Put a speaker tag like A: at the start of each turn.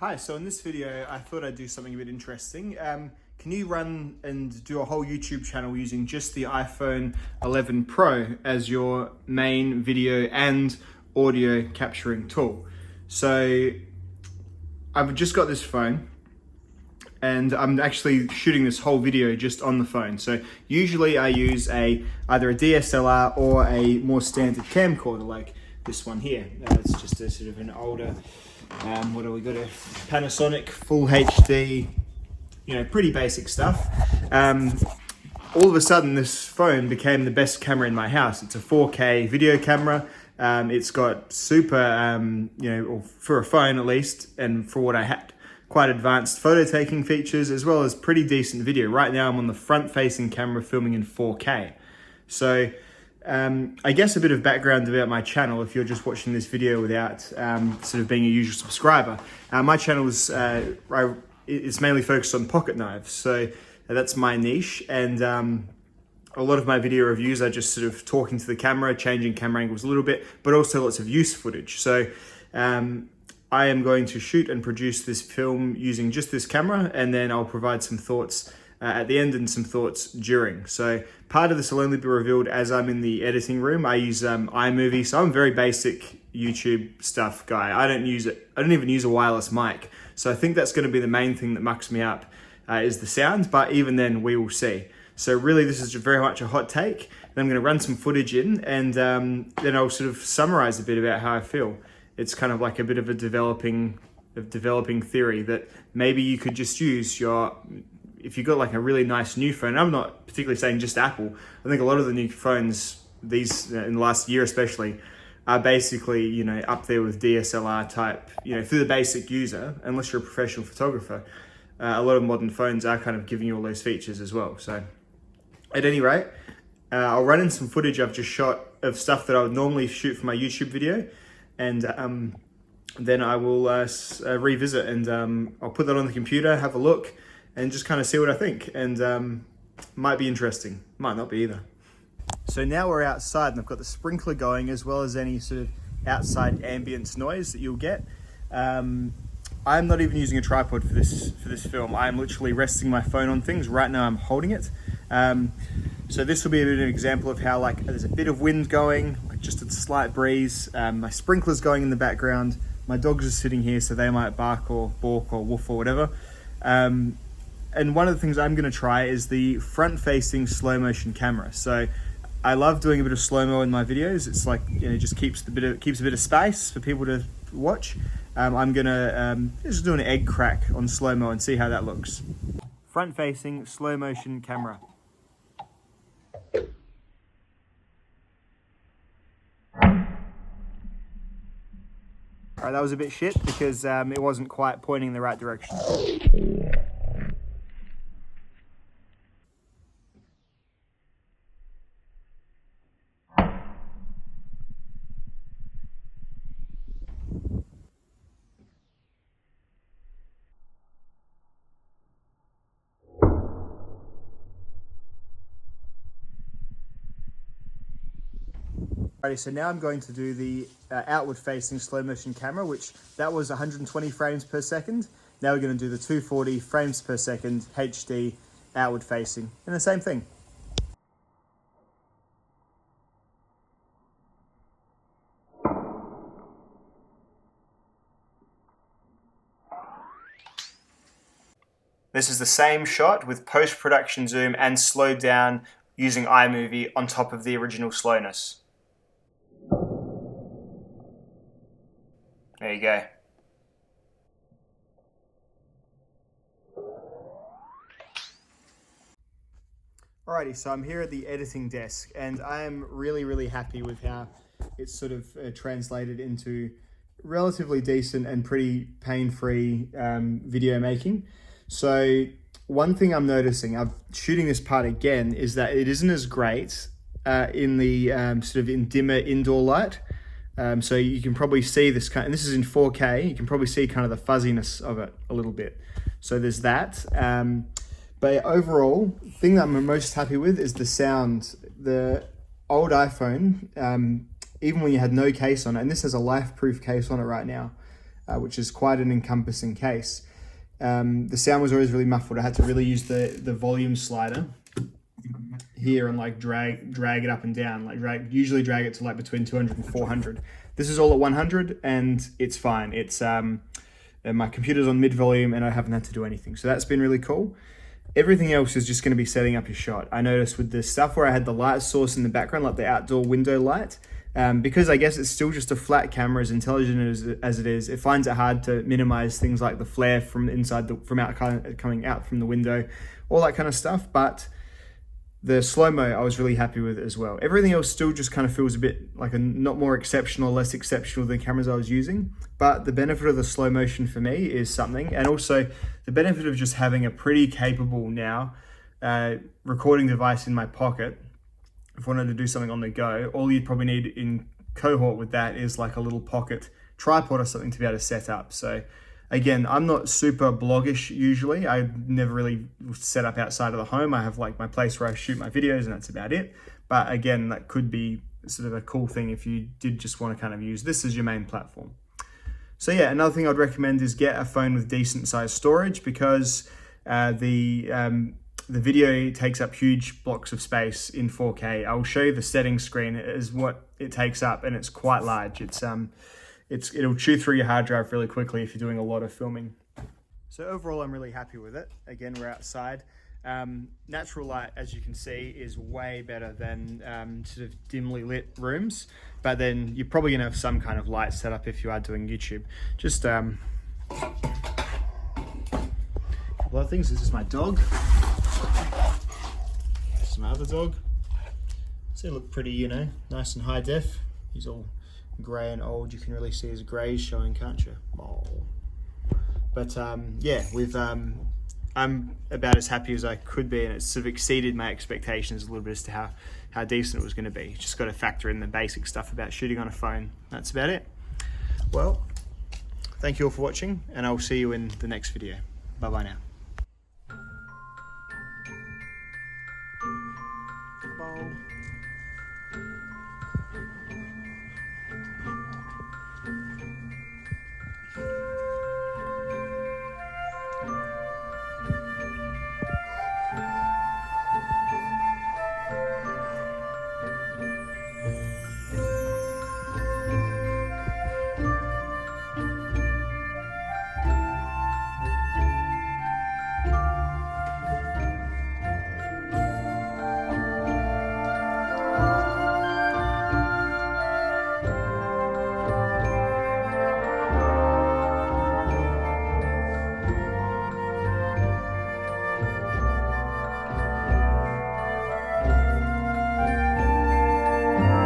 A: Hi, so in this video, I thought I'd do something a bit interesting. Can you run and do a whole YouTube channel using just the iPhone 11 Pro as your main video and audio capturing tool? So I've just got this phone and I'm actually shooting this whole video just on the phone. So usually I use either a DSLR or a more standard camcorder like this one here. It's just a sort of an older, what do we got? A Panasonic Full HD, pretty basic stuff. All of a sudden this phone became the best camera in my house. It's a 4K video camera. It's got super, for a phone at least, and for what I had, quite advanced photo taking features as well as pretty decent video. Right now I'm on the front facing camera filming in 4K. So I guess a bit of background about my channel if you're just watching this video without sort of being a usual subscriber. My channel is it's mainly focused on pocket knives, so that's my niche, and a lot of my video reviews are just sort of talking to the camera, changing camera angles a little bit, but also lots of use footage. So I am going to shoot and produce this film using just this camera, and then I'll provide some thoughts at the end and some thoughts during. So part of this will only be revealed as I'm in the editing room. I use iMovie, so I'm a very basic YouTube stuff guy. I don't even use a wireless mic. So I think that's going to be the main thing that mucks me up is the sound, but even then we will see. So really this is very much a hot take. Then I'm going to run some footage in, and then I'll sort of summarize a bit about how I feel. It's kind of like a bit of a developing theory that maybe you could just use if you've got like a really nice new phone. I'm not particularly saying just Apple. I think a lot of the new phones, these in the last year especially, are basically, up there with DSLR type, for the basic user, unless you're a professional photographer. A lot of modern phones are kind of giving you all those features as well. So at any rate, I'll run in some footage I've just shot of stuff that I would normally shoot for my YouTube video. And then I will revisit, and I'll put that on the computer, have a look, and just kind of see what I think. And might be interesting, might not be either. So now we're outside and I've got the sprinkler going, as well as any sort of outside ambience noise that you'll get. I'm not even using a tripod for this film. I'm literally resting my phone on things. Right now I'm holding it. So this will be a bit of an example of how there's a bit of wind going, just a slight breeze. My sprinkler's going in the background. My dogs are sitting here, so they might bark or balk or woof or whatever. And one of the things I'm going to try is the front-facing slow-motion camera. So I love doing a bit of slow-mo in my videos. It's like, just keeps a bit of space for people to watch. I'm gonna just do an egg crack on slow-mo and see how that looks. Front-facing slow-motion camera. Alright, that was a bit shit because it wasn't quite pointing in the right direction. Alrighty, so now I'm going to do the outward facing slow motion camera, which that was 120 frames per second. Now we're going to do the 240 frames per second HD outward facing, and the same thing. This is the same shot with post-production zoom and slowed down using iMovie on top of the original slowness. There you go. Alrighty, so I'm here at the editing desk, and I am really, really happy with how it's sort of translated into relatively decent and pretty pain-free video making. So one thing I'm noticing, I'm shooting this part again, is that it isn't as great in the sort of in dimmer indoor light. So you can probably see this and this is in 4K, you can probably see kind of the fuzziness of it a little bit. So there's that. But overall, the thing that I'm most happy with is the sound. The old iPhone, even when you had no case on it, and this has a life-proof case on it right now, which is quite an encompassing case. The sound was always really muffled. I had to really use the volume slider here and like drag it up and down, like usually drag it to like between 200 and 400. This is all at 100 and it's fine. It's my computer's on mid volume and I haven't had to do anything. So that's been really cool. Everything else is just going to be setting up your shot. I noticed with the stuff where I had the light source in the background, like the outdoor window light, because I guess it's still just a flat camera, as intelligent as it is, it finds it hard to minimize things like the flare from inside, coming out from the window, all that kind of stuff. But the slow-mo I was really happy with as well. Everything else still just kind of feels a bit like not more exceptional, less exceptional than the cameras I was using. But the benefit of the slow motion for me is something. And also the benefit of just having a pretty capable now recording device in my pocket. If I wanted to do something on the go, all you'd probably need in cohort with that is like a little pocket tripod or something to be able to set up. So again, I'm not super bloggish usually. I never really set up outside of the home. I have like my place where I shoot my videos and that's about it. But again, that could be sort of a cool thing if you did just want to kind of use this as your main platform. So yeah, another thing I'd recommend is get a phone with decent sized storage, because the video takes up huge blocks of space in 4K. I'll show you the settings screen is what it takes up, and it's quite large. It'll chew through your hard drive really quickly if you're doing a lot of filming. So overall, I'm really happy with it. Again, we're outside. Natural light, as you can see, is way better than sort of dimly lit rooms. But then you're probably gonna have some kind of light set up if you are doing YouTube. Just a couple of things. This is my dog. This is my other dog. So they look pretty, nice and high def. He's all grey and old. You can really see his greys showing, can't you? Oh. But yeah, I'm about as happy as I could be, and it's sort of exceeded my expectations a little bit as to how decent it was going to be. Just got to factor in the basic stuff about shooting on a phone. That's about it. Well, thank you all for watching, and I'll see you in the next video. Bye bye now.